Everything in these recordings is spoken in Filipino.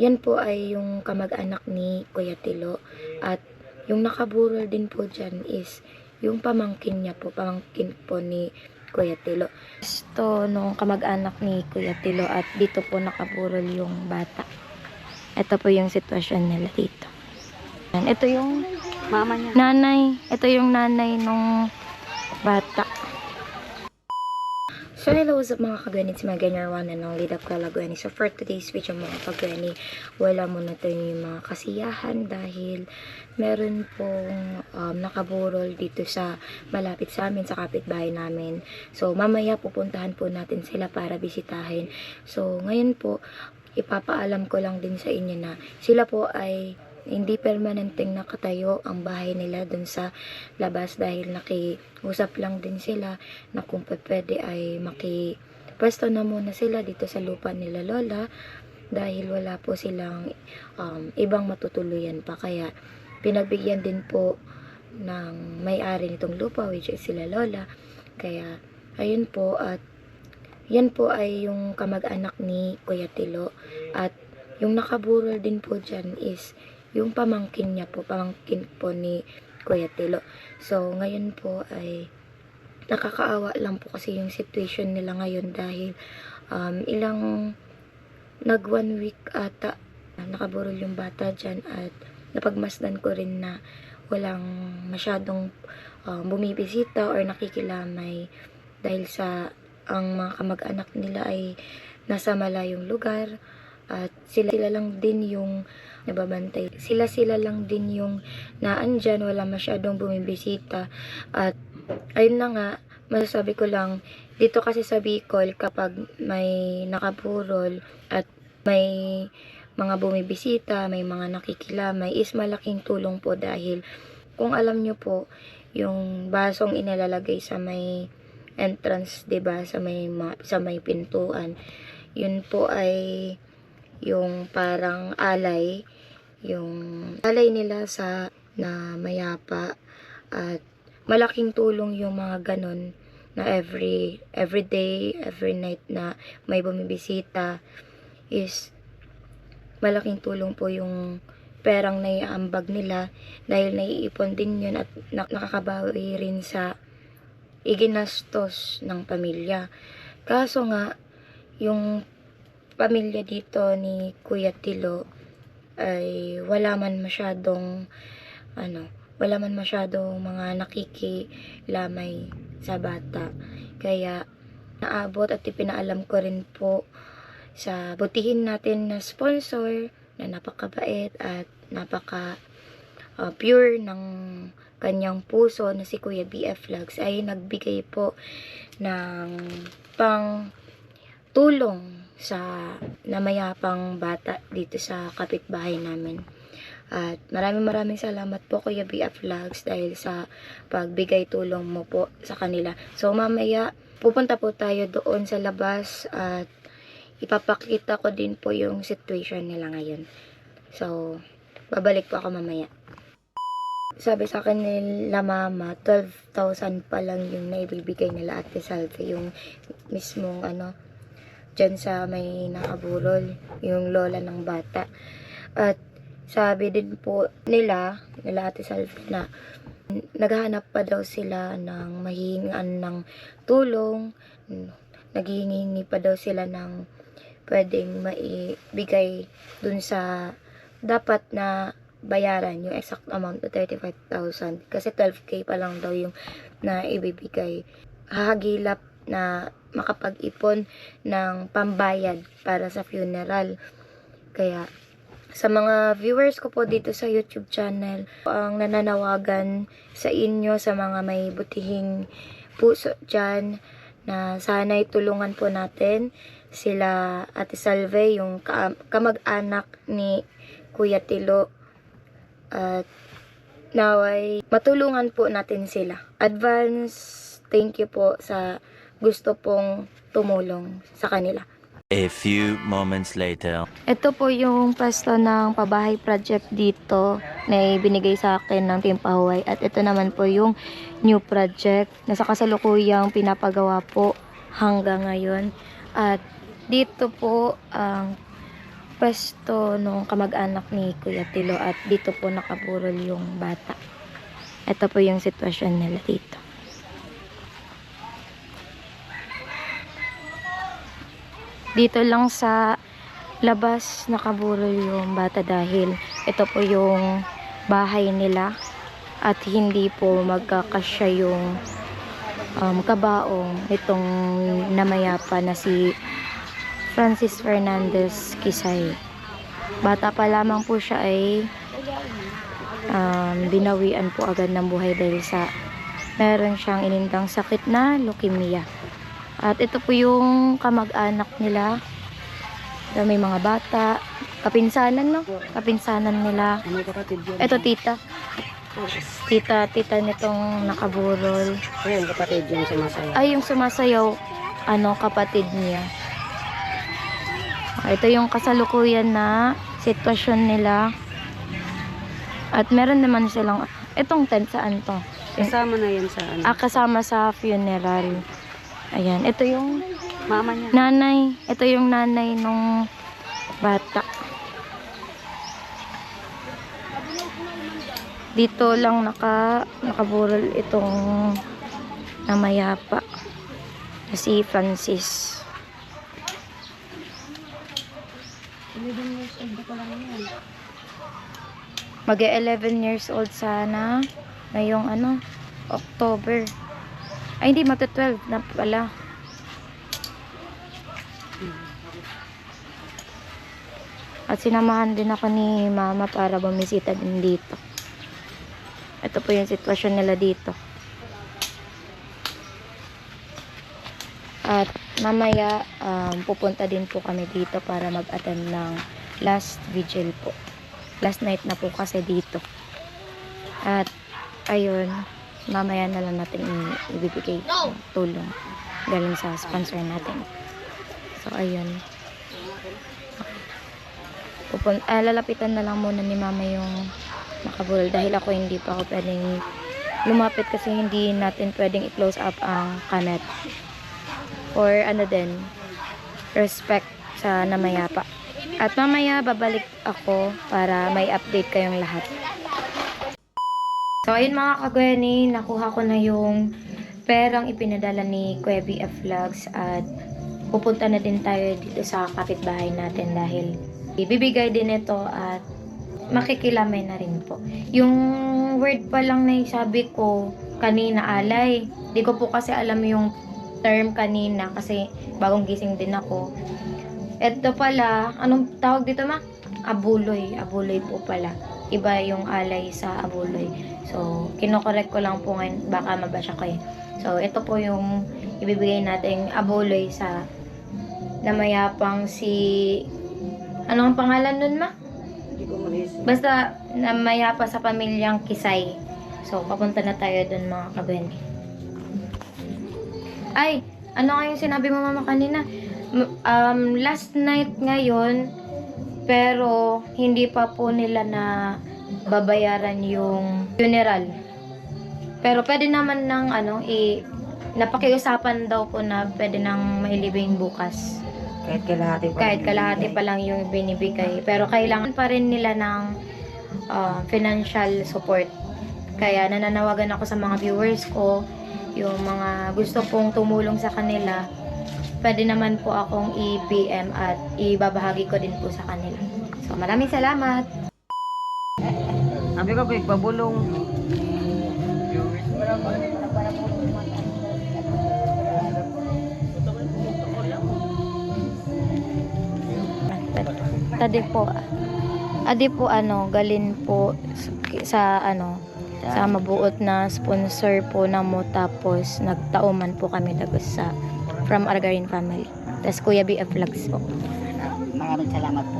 Yan po ay yung kamag-anak ni Kuya Tilo. At yung nakaburol din po dyan is yung pamangkin niya po, pamangkin po ni Kuya Tilo. Ito nung kamag-anak ni Kuya Tilo at dito po nakaburol yung bata. Ito po yung sitwasyon nila dito. Ito yung Mama niya. nanay. Ito yung nanay nung bata. So, hello sa mga kagwanit, si mga ganyan ng Lidap Kalagwani. So, for today's video mga kagwani, wala muna tayo yung mga kasiyahan dahil meron pong nakaburol dito sa malapit sa amin, sa kapitbahay namin. So, mamaya pupuntahan po natin sila para bisitahin. So, ngayon po, ipapaalam ko lang din sa inyo na sila po ay hindi permanenteng nakatayo ang bahay nila dun sa labas dahil nakiusap lang din sila na kung pwede ay makipwesto na muna sila dito sa lupa nila lola dahil wala po silang ibang matutuluyan pa, kaya pinagbigyan din po ng may-ari nitong lupa, which is sila lola. Kaya ayun po, at yan po ay yung kamag-anak ni Kuya Tilo, at yung nakaburol din po dyan is yung pamangkin niya po, pamangkin po ni Kuya Tilo. So, ngayon po ay nakakaawa lang po kasi yung situation nila ngayon dahil nag 1 week ata nakaburol yung bata dyan, at napagmasdan ko rin na walang masyadong bumibisita or nakikilamay dahil sa ang mga kamag-anak nila ay nasa malayong lugar at sila lang din yung nababantay. Sila lang din yung naandyan, wala masyadong bumibisita. At ayun na nga, masasabi ko lang, dito kasi sa Bicol, kapag may nakaburol at may mga bumibisita, may mga nakikilamay, is malaking tulong po dahil kung alam nyo po, yung basong inalalagay sa may entrance, 'di ba, sa may pintuan, yun po ay yung parang alay, yung alay nila sa na mayapa, at malaking tulong yung mga ganon na every day, every night na may bumibisita, is malaking tulong po yung perang naiaambag nila dahil naiipon din yun at nakakabawi rin sa iginastos ng pamilya. Kaso nga, yung pamilya dito ni Kuya Tilo ay wala man masyadong mga nakikilamay sa bata. Kaya naabot at ipinaalam ko rin po sa butihin natin na sponsor na napakabait at napaka pure ng kanyang puso na si Kuya BF Vlogs, ay nagbigay po ng pang tulong sa namayapang bata dito sa kapitbahay namin. At maraming salamat po Kuya BF Vlogs dahil sa pagbigay tulong mo po sa kanila. So mamaya pupunta po tayo doon sa labas at ipapakita ko din po yung situation nila ngayon. So babalik po ako mamaya. Sabi sa akin nila mama, 12,000 pa lang yung naibibigay nila Ate Salve, yung mismong dyan sa may nakaburol, yung lola ng bata. At sabi din po nila Ate Salve na naghahanap pa daw sila ng mahihingan ng tulong, naghihingi pa daw sila ng pwedeng maibigay dun sa dapat na bayaran, yung exact amount na 35,000 kasi 12k pa lang daw yung na ibibigay. Hahagilap na makapag-ipon ng pambayad para sa funeral. Kaya sa mga viewers ko po dito sa YouTube channel, ang nananawagan sa inyo, sa mga may butihing puso dyan, na sana'y tulungan po natin sila Ate Salve, yung kamag-anak ni Kuya Tilo, at naway matulungan po natin sila. Advance thank you po sa gusto pong tumulong sa kanila. A few moments later. Ito po yung pwesto ng pabahay project dito na binigay sa akin ng Team Pahuway. At ito naman po yung new project na sa kasalukuyang pinapagawa po hanggang ngayon. At dito po ang pwesto nung kamag-anak ni Kuya Tilo at dito po nakaburol yung bata. Ito po yung sitwasyon nila dito. Dito lang sa labas nakaburol yung bata dahil ito po yung bahay nila at hindi po magkakasya yung kabaong itong namayapa na si Francis Fernandez Kisay. Bata pa lamang po siya ay binawian po agad ng buhay dahil sa meron siyang inindang sakit na leukemia. At ito po yung kamag-anak nila. May mga bata, kapinsanan, no? Kapinsanan nila. Ito tita. Tita nitong nakaburol. Ayun, kapatid yung sumasayaw. Ay, yung sumasayaw, kapatid niya. Ito yung kasalukuyan na sitwasyon nila. At meron naman silang, itong tent saan to? Kasama na yan sa ano. Kasama sa funeral. Ayan, ito yung Mama niya. nanay. Ito yung nanay nung bata. Dito lang nakaburol itong namayapa na si Francis. 11 years old pa lang yan. Mag-11 years old sana ngayong October. Ay, hindi, magta-12 na pala. At sinamahan din ako ni mama para bumisita din dito. Ito po yung sitwasyon nila dito. At mamaya, pupunta din po kami dito para mag-attend ng last vigil po. Last night na po kasi dito. At, ayun, mamaya na lang natin ibibigay tulong galing sa sponsor natin. So, ayun. Lalapitan na lang muna ni mama yung nakaburol dahil ako hindi pa ako pwedeng lumapit kasi hindi natin pwedeng i-close up ang kamet. For respect sa namayapa. At mamaya babalik ako para may update kayong lahat. So ayun mga kagweni, nakuha ko na yung perang ipinadala ni Kuya BF Vlogs at pupunta na din tayo dito sa kapitbahay natin dahil ibibigay din ito at makikilamay na rin po. Yung word pa lang na sabi ko kanina, alay. Di ko po kasi alam yung term kanina kasi bagong gising din ako. Ito pala, anong tawag dito ma? Abuloy. Abuloy po pala. Iba yung alay sa abuloy. So, kinokorek ko lang po ngayon. Baka mabasya ko eh. So, ito po yung ibibigay nating abuloy sa namayapang si... Anong pangalan nun ma? Hindi ko maisip. Basta namayapa sa pamilyang Kisay. So, papunta na tayo dun mga kabeni. Ay, ano nga yung sinabi mo mama kanina? Last night ngayon, pero hindi pa po nila na babayaran yung funeral. Pero pwede naman ng napakiusapan daw po na pwede nang mailibing bukas. Kahit kalahati Pa lang yung binibigay. Pero kailangan pa rin nila ng financial support. Kaya nananawagan ako sa mga viewers ko, yung mga gusto pong tumulong sa kanila, pwede naman po akong i-PM at ibabahagi ko din po sa kanila. So, maraming salamat! Sabi ko, quick, babulong. Adi po galin po sa sa mabuot na sponsor po na mo, tapos nagtauman po kami dagos sa from Argarin family. Tapos Kuya BF Vlogs po. Maraming salamat po.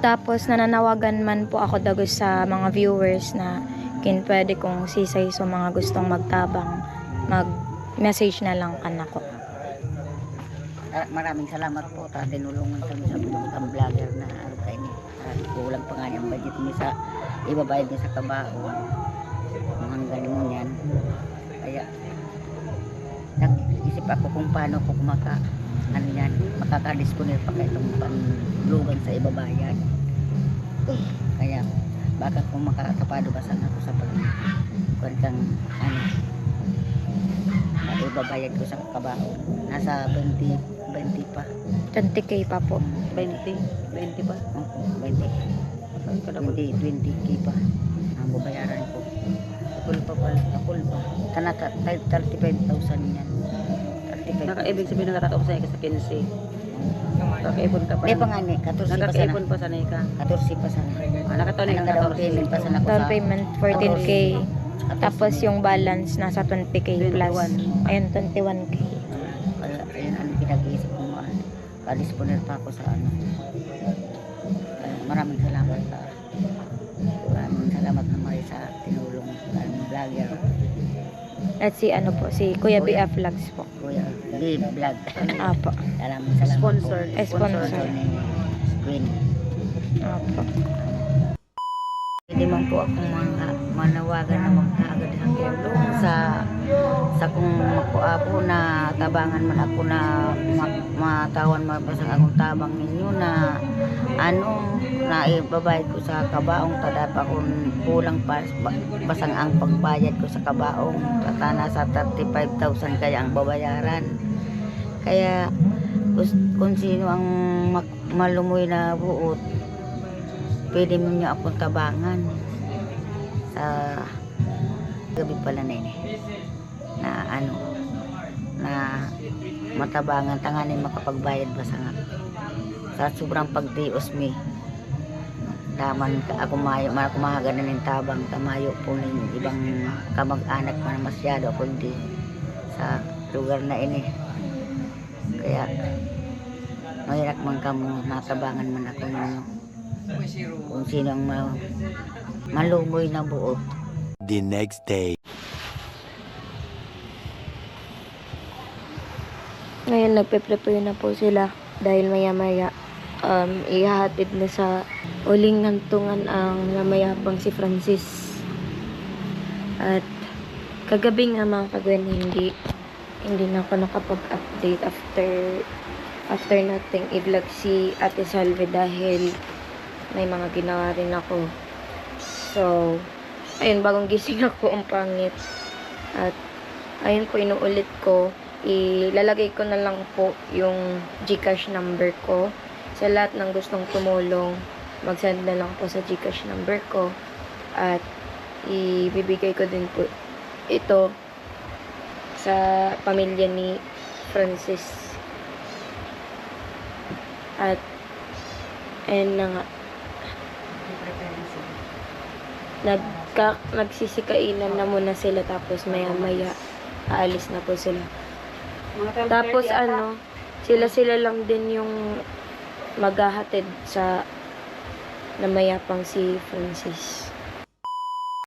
Tapos nananawagan man po ako dagos sa mga viewers na pwede kong sisay sa mga gustong magtabang, mag-message na lang kanako. Maraming salamat po ta tinulungan kami sa mga vlogger na kayo ni. Kulang pa nga yung budget niya sa ibabayad niya sa kabaon. Ang galing mo yan. Kaya nag-iisip ako kung paano ko makakadisponer pa kayo itong panlugan sa ibabayan. Kaya baka kung makakapado ba sana ako sa kung ibabayad ko sa kabaho. Nasa 20 pa. 20k pa po. 20 pa. Oo, 20. 20k pa ang babayaran ko. Full pa pala. Kapul pa. 35,000 yan. 35,000. Nakaibig sabihin nakataong sa sa 15. Nakaipon ka pa. Hindi pa nga ni, 14 pa sana. Nakakaipon pa sanay ka. 14 pa sana. Nakataon na Down payment pa sana ko Down sa payment 14k. 14. Tapos yung balance nasa 20k plus. 21. Ayun, 21k. Kaya ayun ang pinag-iisip ko ka-disponer pa ako sa ano. Kaya maraming salamat naman sa tinulong ng vlogger. At si ano po, si Kuya BF Vlogs po. Kuya B Vlog. Apo. Maraming salamat Sponsor. po. Sponsor. Sponsor ni Queen. Apo. Hindi man po akong manawagan na magkaagad ng tulong sa kung makuapo na tabangan man ako na matawan mabasang akong tabang ninyo na na ibabayad ko sa kabaong tada pa kung kulang pa basang ang pagbayad ko sa kabaong tatana sa 35,000 kaya ang babayaran. Kaya kung sino ang malumoy na buot, pwede mo niyo akong tabangan sa gabi pala na ini na matabangan tanganin makapagbayad ba sa sobrang pagtios mi daman ako mahaga na ng tabang tamayo po ng ibang kamag-anak man masyado ako hindi sa lugar na ini kaya mahirap man kamo natabangan man ako ninyo kung sino ang malumoy na buot. The next day. Ngayon nagpe-prepare na po sila dahil maya-maya ihahatid na sa uling ngantungan ang namayapang si Francis. At kagabi nga mga kagwen, hindi na ako nakapag-update after nating i-vlog si Ate Salve dahil may mga ginawa rin ako. So, ayun, bagong gising ako ang pangit. At ayun po, inuulit ko, ilalagay ko na lang po yung GCash number ko. Sa lahat ng gustong tumulong, mag-send na lang po sa GCash number ko. At ibibigay ko din po ito sa pamilya ni Francis. At ayun na nga, nagsisikainan na muna sila tapos maya-maya aalis na po sila. Tapos sila lang din yung maghahatid sa namayapang si Francis.